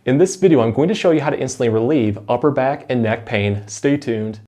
In this video, I'm going to show you how to instantly relieve upper back and neck pain. Stay tuned.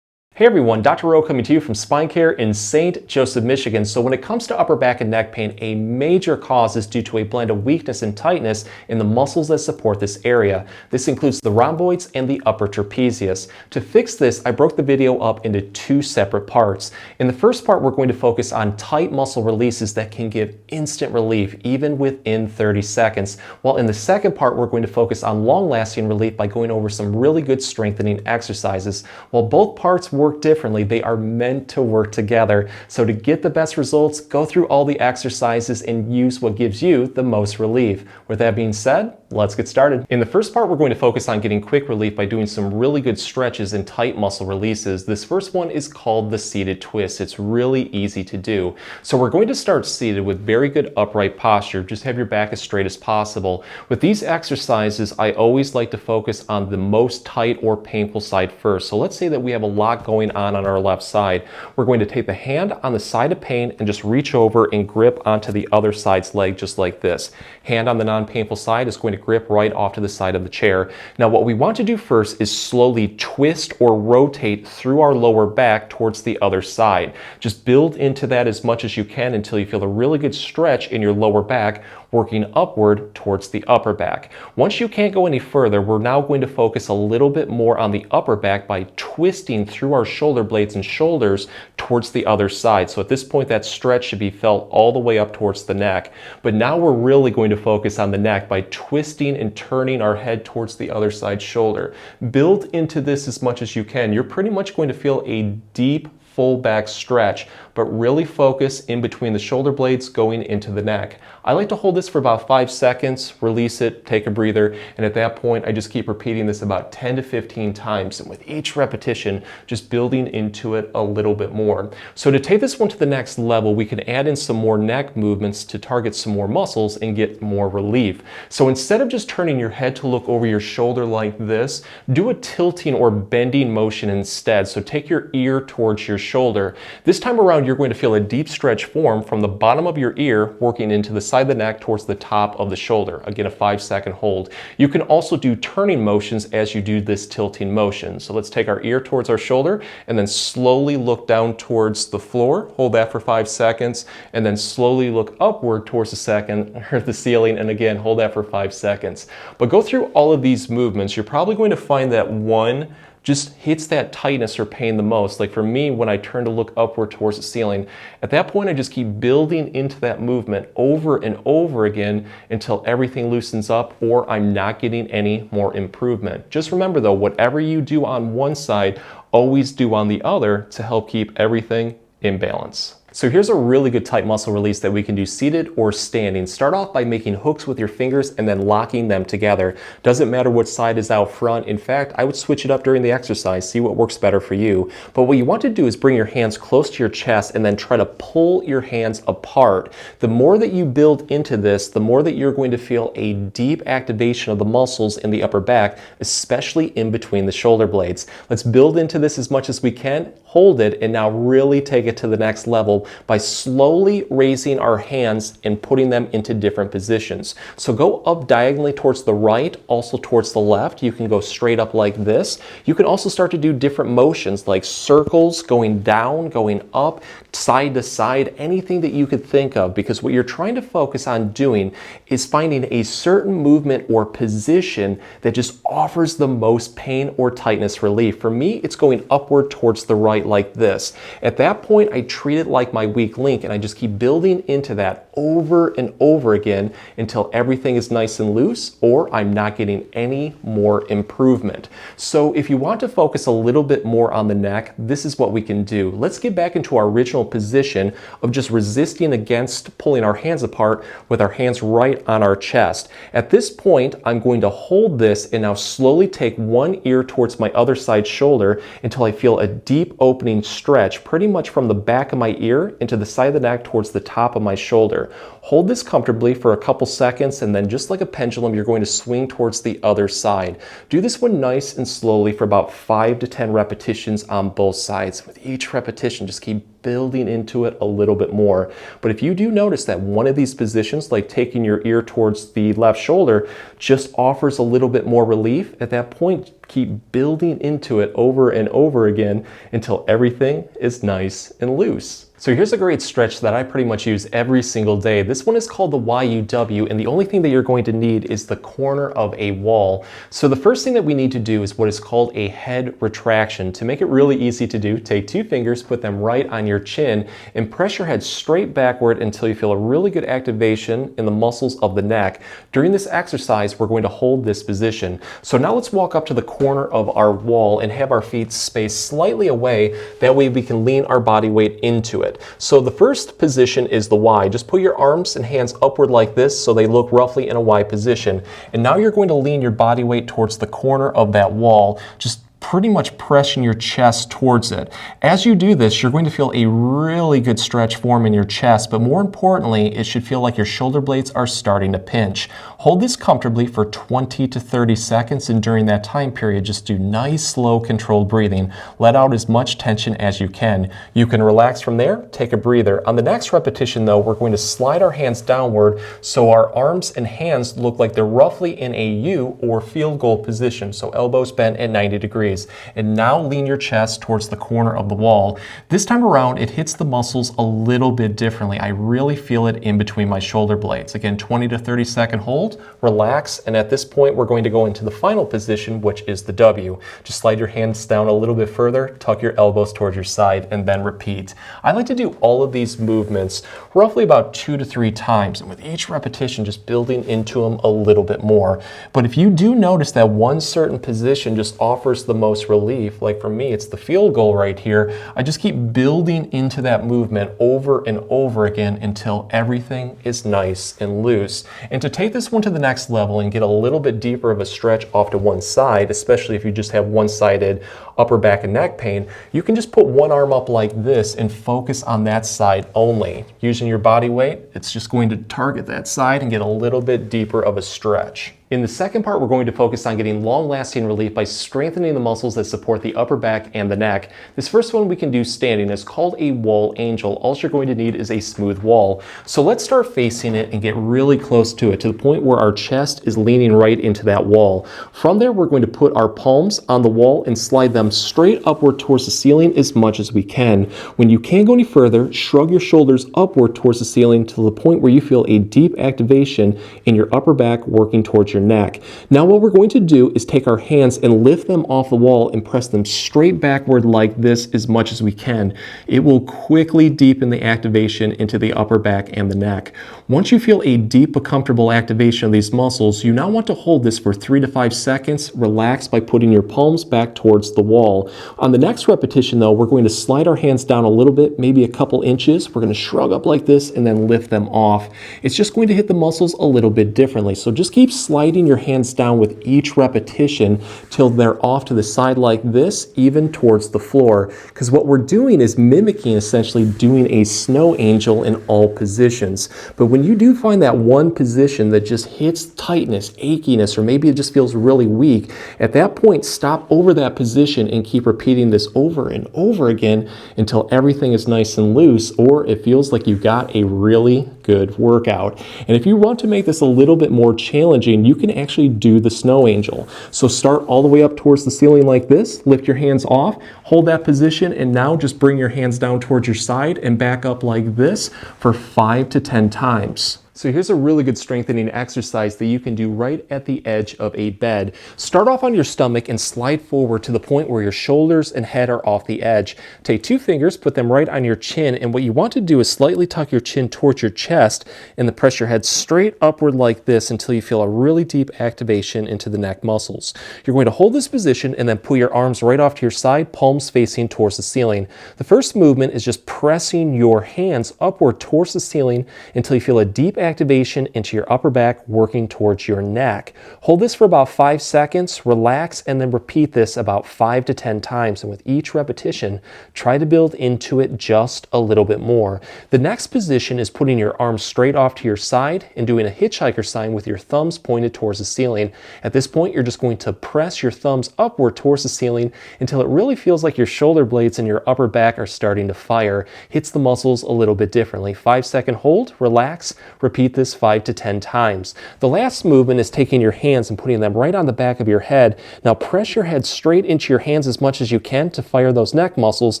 Hey everyone, Dr. Rowe coming to you from SpineCare in St. Joseph, Michigan. So when it comes to upper back and neck pain, a major cause is due to a blend of weakness and tightness in the muscles that support this area. This includes the rhomboids and the upper trapezius. To fix this, I broke the video up into two separate parts. In the first part, we're going to focus on tight muscle releases that can give instant relief, even within 30 seconds. While in the second part, we're going to focus on long-lasting relief by going over some really good strengthening exercises. While both parts work differently, they are meant to work together. So to get the best results, go through all the exercises and use what gives you the most relief. With that being said, let's get started. In the first part, we're going to focus on getting quick relief by doing some really good stretches and tight muscle releases. This first one is called the seated twist. It's really easy to do. So we're going to start seated with very good upright posture. Just have your back as straight as possible. With these exercises, I always like to focus on the most tight or painful side first. So let's say that we have a lot going on our left side. We're going to take the hand on the side of pain and just reach over and grip onto the other side's leg just like this. Hand on the non-painful side is going to grip right off to the side of the chair. Now what we want to do first is slowly twist or rotate through our lower back towards the other side. Just build into that as much as you can until you feel a really good stretch in your lower back, working upward towards the upper back. Once you can't go any further, we're now going to focus a little bit more on the upper back by twisting through our shoulder blades and shoulders towards the other side. So at this point, that stretch should be felt all the way up towards the neck. But now we're really going to focus on the neck by twisting and turning our head towards the other side shoulder. Build into this as much as you can. You're pretty much going to feel a deep full back stretch, but really focus in between the shoulder blades going into the neck. I like to hold this for about 5 seconds, release it, take a breather, and at that point I just keep repeating this about 10 to 15 times, and with each repetition just building into it a little bit more. So to take this one to the next level, we can add in some more neck movements to target some more muscles and get more relief. So instead of just turning your head to look over your shoulder like this, do a tilting or bending motion instead. So take your ear towards your shoulder. This time around, you're going to feel a deep stretch form from the bottom of your ear working into the side of the neck towards the top of the shoulder. Again, a 5-second hold. You can also do turning motions as you do this tilting motion. So let's take our ear towards our shoulder and then slowly look down towards the floor. Hold that for 5 seconds and then slowly look upward towards the ceiling, and again, hold that for 5 seconds. But go through all of these movements. You're probably going to find that one just hits that tightness or pain the most. Like for me, when I turn to look upward towards the ceiling, at that point I just keep building into that movement over and over again until everything loosens up or I'm not getting any more improvement. Just remember though, whatever you do on one side, always do on the other to help keep everything in balance. So here's a really good tight muscle release that we can do seated or standing. Start off by making hooks with your fingers and then locking them together. Doesn't matter what side is out front. In fact, I would switch it up during the exercise, see what works better for you. But what you want to do is bring your hands close to your chest and then try to pull your hands apart. The more that you build into this, the more that you're going to feel a deep activation of the muscles in the upper back, especially in between the shoulder blades. Let's build into this as much as we can, hold it, and now really take it to the next level by slowly raising our hands and putting them into different positions. So go up diagonally towards the right, also towards the left. You can go straight up like this. You can also start to do different motions like circles, going down, going up, side to side, anything that you could think of, because what you're trying to focus on doing is finding a certain movement or position that just offers the most pain or tightness relief. For me, it's going upward towards the right like this. At that point, I treat it like my weak link and I just keep building into that over and over again until everything is nice and loose or I'm not getting any more improvement. So if you want to focus a little bit more on the neck, this is what we can do. Let's get back into our original position of just resisting against pulling our hands apart with our hands right on our chest. At this point, I'm going to hold this and now slowly take one ear towards my other side shoulder until I feel a deep opening stretch pretty much from the back of my ear into the side of the neck towards the top of my shoulder. shoulder. Hold this comfortably for a couple seconds, and then just like a pendulum, you're going to swing towards the other side. Do this one nice and slowly for about 5 to 10 repetitions on both sides. With each repetition, just keep building into it a little bit more. But if you do notice that one of these positions, like taking your ear towards the left shoulder, just offers a little bit more relief, at that point, keep building into it over and over again until everything is nice and loose. So here's a great stretch that I pretty much use every single day. This one is called the YUW, and the only thing that you're going to need is the corner of a wall. So the first thing that we need to do is what is called a head retraction. To make it really easy to do, take 2 fingers, put them right on your chin, and press your head straight backward until you feel a really good activation in the muscles of the neck. During this exercise, we're going to hold this position. So now let's walk up to the corner of our wall and have our feet spaced slightly away. That way we can lean our body weight into it. So the first position is the Y. Just put your arms and hands upward like this so they look roughly in a Y position. And now you're going to lean your body weight towards the corner of that wall. Just pretty much pressing your chest towards it. As you do this, you're going to feel a really good stretch form in your chest, but more importantly, it should feel like your shoulder blades are starting to pinch. Hold this comfortably for 20 to 30 seconds, and during that time period, just do nice, slow, controlled breathing. Let out as much tension as you can. You can relax from there, take a breather. On the next repetition though, we're going to slide our hands downward so our arms and hands look like they're roughly in a U or field goal position, so elbows bent at 90 degrees. And now lean your chest towards the corner of the wall. This time around, it hits the muscles a little bit differently. I really feel it in between my shoulder blades. Again, 20 to 30 second hold, relax, and at this point, we're going to go into the final position, which is the W. Just slide your hands down a little bit further, tuck your elbows towards your side, and then repeat. I like to do all of these movements roughly about 2 to 3 times, and with each repetition, just building into them a little bit more. But if you do notice that one certain position just offers the most relief, like for me, it's the field goal right here, I just keep building into that movement over and over again until everything is nice and loose. And to take this one to the next level and get a little bit deeper of a stretch off to one side, especially if you just have one-sided upper back and neck pain, you can just put one arm up like this and focus on that side only. Using your body weight, it's just going to target that side and get a little bit deeper of a stretch. In the second part, we're going to focus on getting long-lasting relief by strengthening the muscles that support the upper back and the neck. This first one we can do standing. It's called a wall angel. All you're going to need is a smooth wall. So let's start facing it and get really close to it, to the point where our chest is leaning right into that wall. From there, we're going to put our palms on the wall and slide them straight upward towards the ceiling as much as we can. When you can't go any further, shrug your shoulders upward towards the ceiling to the point where you feel a deep activation in your upper back working towards your neck. Now what we're going to do is take our hands and lift them off the wall and press them straight backward like this as much as we can. It will quickly deepen the activation into the upper back and the neck. Once you feel a deep but comfortable activation of these muscles, you now want to hold this for 3 to 5 seconds. Relax by putting your palms back towards the wall. On the next repetition though, we're going to slide our hands down a little bit, maybe a couple inches. We're going to shrug up like this and then lift them off. It's just going to hit the muscles a little bit differently. So just keep sliding your hands down with each repetition till they're off to the side like this, even towards the floor. Because what we're doing is mimicking essentially doing a snow angel in all positions. But when you do find that one position that just hits tightness, achiness, or maybe it just feels really weak, at that point, stop over that position and keep repeating this over and over again until everything is nice and loose, or it feels like you got a really good workout. And if you want to make this a little bit more challenging, you can actually do the snow angel. So start all the way up towards the ceiling like this, lift your hands off, hold that position, and now just bring your hands down towards your side and back up like this for 5 to 10 times. So here's a really good strengthening exercise that you can do right at the edge of a bed. Start off on your stomach and slide forward to the point where your shoulders and head are off the edge. Take 2 fingers, put them right on your chin, and what you want to do is slightly tuck your chin towards your chest and then press your head straight upward like this until you feel a really deep activation into the neck muscles. You're going to hold this position and then pull your arms right off to your side, palms facing towards the ceiling. The first movement is just pressing your hands upward towards the ceiling until you feel a deep activation into your upper back, working towards your neck. Hold this for about 5 seconds, relax, and then repeat this about 5 to 10 times. And with each repetition, try to build into it just a little bit more. The next position is putting your arms straight off to your side and doing a hitchhiker sign with your thumbs pointed towards the ceiling. At this point, you're just going to press your thumbs upward towards the ceiling until it really feels like your shoulder blades and your upper back are starting to fire. Hits the muscles a little bit differently. 5-second hold, relax, repeat this 5 to 10 times. The last movement is taking your hands and putting them right on the back of your head. Now press your head straight into your hands as much as you can to fire those neck muscles,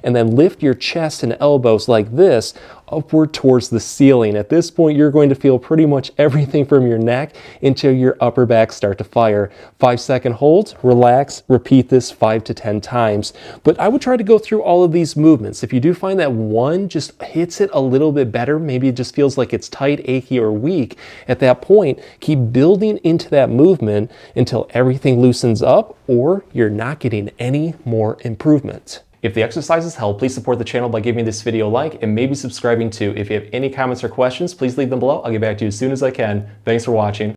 and then lift your chest and elbows like this upward towards the ceiling. At this point, you're going to feel pretty much everything from your neck until your upper back start to fire. 5-second hold, relax, repeat this 5 to 10 times. But I would try to go through all of these movements. If you do find that one just hits it a little bit better, maybe it just feels like it's tight, achy, or weak, at that point, keep building into that movement until everything loosens up or you're not getting any more improvement. If the exercises help, please support the channel by giving this video a like and maybe subscribing too. If you have any comments or questions, please leave them below. I'll get back to you as soon as I can. Thanks for watching.